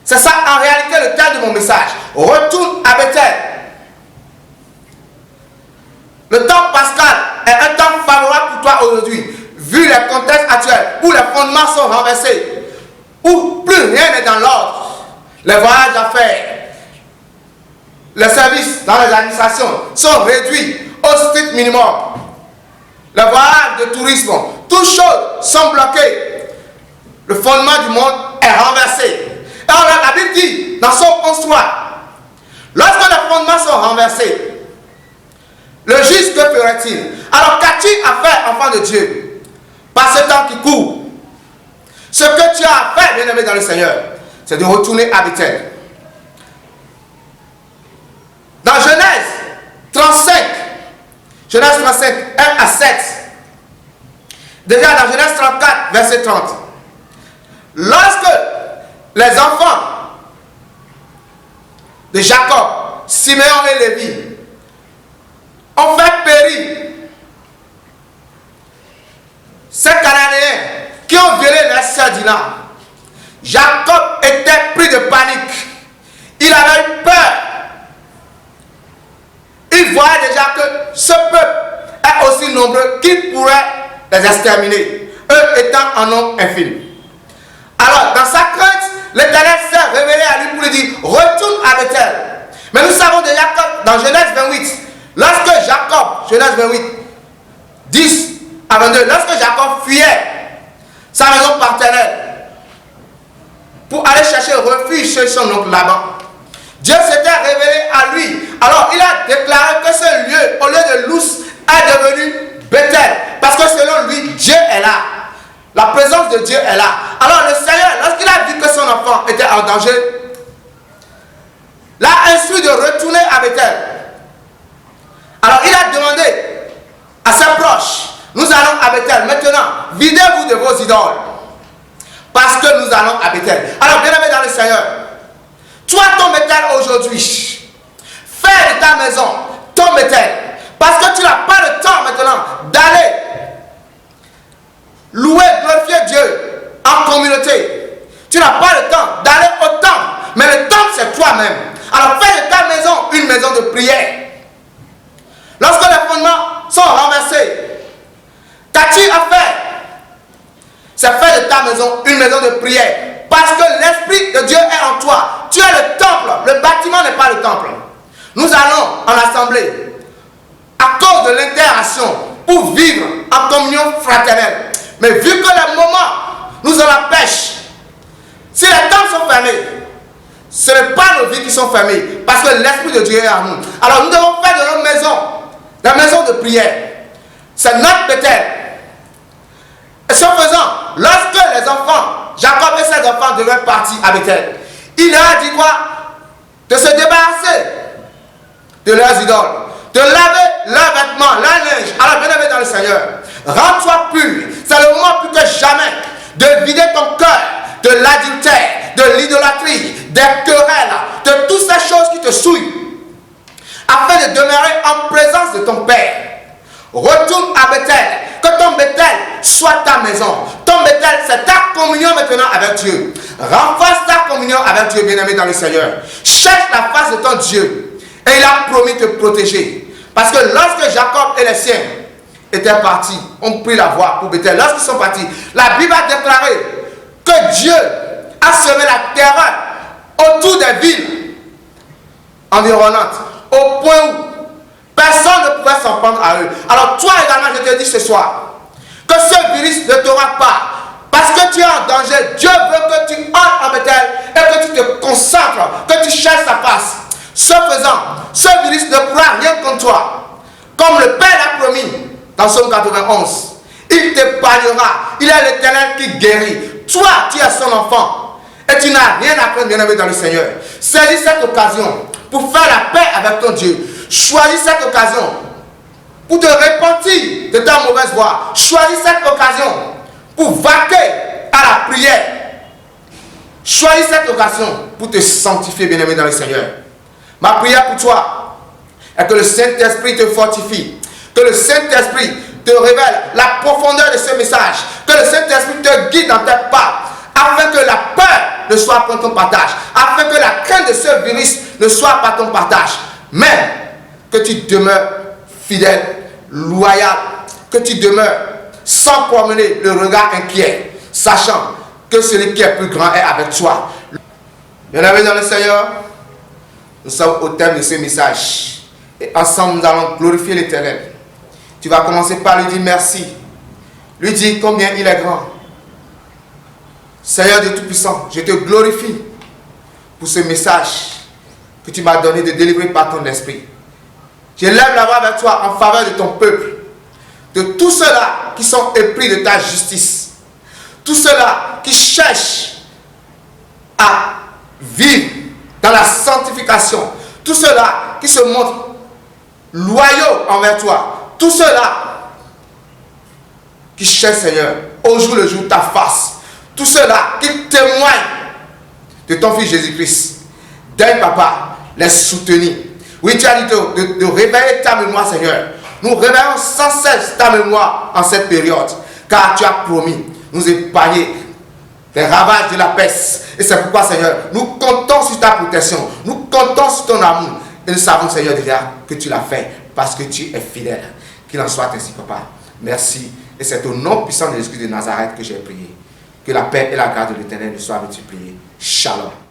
C'est ça en réalité le thème de mon message. Retourne à Bethel. Le temps pascal est un temps favorable pour toi aujourd'hui, vu les contextes actuels où les fondements sont renversés, où plus rien n'est dans l'ordre. Les voyages d'affaires, les services dans les administrations sont réduits au strict minimum. Les voyages de tourisme, toutes choses sont bloquées. Le fondement du monde est renversé. Et alors la Bible dit dans son 11:3, lorsque les fondements sont renversés, le juste que ferait-il? Alors qu'as-tu à faire, enfant de Dieu, par ce temps qui court? Ce que tu as à faire, bien-aimé dans le Seigneur, c'est de retourner à Bethel. Dans Genèse 35, 1 à 7, déjà dans Genèse 34, verset 30, lorsque les enfants de Jacob, Siméon et Lévi ont fait périr ces Cananéens qui ont violé la sœur Dina, Jacob était pris de panique. Il avait eu peur. Il voyait déjà que ce peuple est aussi nombreux qu'il pourrait les exterminer, eux étant en nombre infime. Alors, dans sa crainte, l'Éternel s'est révélé à lui pour lui dire, retourne à Bethel. Mais nous savons déjà que dans Genèse 28, lorsque Jacob, Genèse 28, 10 à 22, lorsque Jacob fuyait sa maison paternelle pour aller chercher refuge chez son oncle Laban, Dieu s'était révélé à lui. Alors il a déclaré que ce lieu, au lieu de Luz, est devenu Bethel. Parce que selon lui, Dieu est là. La présence de Dieu est là. Alors le Seigneur, lorsqu'il a vu que son enfant était en danger, l'a instruit de retourner à Bethel. Alors il a demandé à ses proches, nous allons à Bethel. Maintenant, videz-vous de vos idoles. Parce que nous allons à Bethel. Alors bien aimé dans le Seigneur, toi ton Bethel aujourd'hui, fais de ta maison ton Bethel. Parce que tu n'as pas le temps maintenant d'aller louer, glorifier Dieu en communauté. Tu n'as pas le temps d'aller au temple. Mais le temple c'est toi-même. Alors fais de ta maison une maison de prière. Lorsque les fondements sont renversés, qu'as-tu à faire? C'est faire de ta maison une maison de prière. Parce que l'Esprit de Dieu est en toi. Tu es le temple. Le bâtiment n'est pas le temple. Nous allons en assemblée à cause de l'interaction pour vivre en communion fraternelle. Mais vu que les moments, nous avons la pêche, si les temples sont fermés, ce n'est pas nos vies qui sont fermées, parce que l'Esprit de Dieu est en nous. Alors nous devons faire de nos maisons, des maisons de prière. C'est notre Bethel. Et ce faisant, lorsque les enfants, Jacob et ses enfants devaient partir à Bethel, il leur a dit quoi? De se débarrasser de leurs idoles, de laver leurs vêtements, leur linge. Alors bien aimé dans le Seigneur, rends-toi pur. C'est le moment plus que jamais de vider ton cœur de l'adultère, de l'idolâtrie, des querelles, de toutes ces choses qui te souillent, afin de demeurer en présence de ton Père. Retourne à Bethel, que ton Bethel soit ta maison. Ton Bethel, c'est ta communion maintenant avec Dieu. Renforce ta communion avec Dieu, bien-aimé dans le Seigneur. Cherche la face de ton Dieu. Et il a promis de te protéger. Parce que lorsque Jacob et les siens étaient partis, ont pris la voie pour Bethel. Lorsqu'ils sont partis, la Bible a déclaré que Dieu a semé la terreur autour des villes environnantes, au point où personne ne pouvait s'en prendre à eux. Alors toi également, je te dis ce soir, que ce virus ne t'aura pas. Parce que tu es en danger. Dieu veut que tu entres en Bethel et que tu te concentres, que tu cherches sa face. Ce faisant, ce virus ne pourra rien contre toi. Comme le Père l'a promis dans Psaume 91. Il t'épargnera. Il est l'Éternel qui guérit. Toi, tu es son enfant. Et tu n'as rien à craindre, bien-aimé dans le Seigneur. Saisis cette occasion pour faire la paix avec ton Dieu. Choisis cette occasion pour te repentir de ta mauvaise voie. Choisis cette occasion pour vaquer à la prière. Choisis cette occasion pour te sanctifier, bien-aimé dans le Seigneur. Ma prière pour toi est que le Saint-Esprit te fortifie, que le Saint-Esprit te révèle la profondeur de ce message, que le Saint-Esprit te guide dans tes pas, afin que la peur ne soit pas ton partage, afin que la crainte de ce virus ne soit pas ton partage, mais que tu demeures fidèle, loyal, que tu demeures sans promener le regard inquiet, sachant que celui qui est plus grand est avec toi. Bien-aimés dans le Seigneur, nous sommes au thème de ce message. Et ensemble, nous allons glorifier l'Éternel. Tu vas commencer par lui dire merci. Lui dire combien il est grand. Seigneur de Tout-Puissant, je te glorifie pour ce message que tu m'as donné de délivrer par ton esprit. Je lève la voix vers toi en faveur de ton peuple, de tous ceux-là qui sont épris de ta justice, tous ceux-là qui cherchent à vivre dans la sanctification, tous ceux-là qui se montrent loyaux envers toi, tous ceux-là qui cherchent, Seigneur, au jour le jour ta face, tous ceux-là qui témoignent de ton Fils Jésus-Christ. Daigne, Papa, les soutenir. Oui, tu as dit de réveiller ta mémoire, Seigneur. Nous réveillons sans cesse ta mémoire en cette période, car tu as promis nous épargner des ravages de la peste. Et c'est pourquoi, Seigneur, nous comptons sur ta protection, nous comptons sur ton amour. Et nous savons, Seigneur, déjà que tu l'as fait, parce que tu es fidèle. Qu'il en soit ainsi, Papa. Merci. Et c'est au nom puissant de Jésus de Nazareth que j'ai prié. Que la paix et la grâce de l'Éternel nous soient multipliées. Shalom.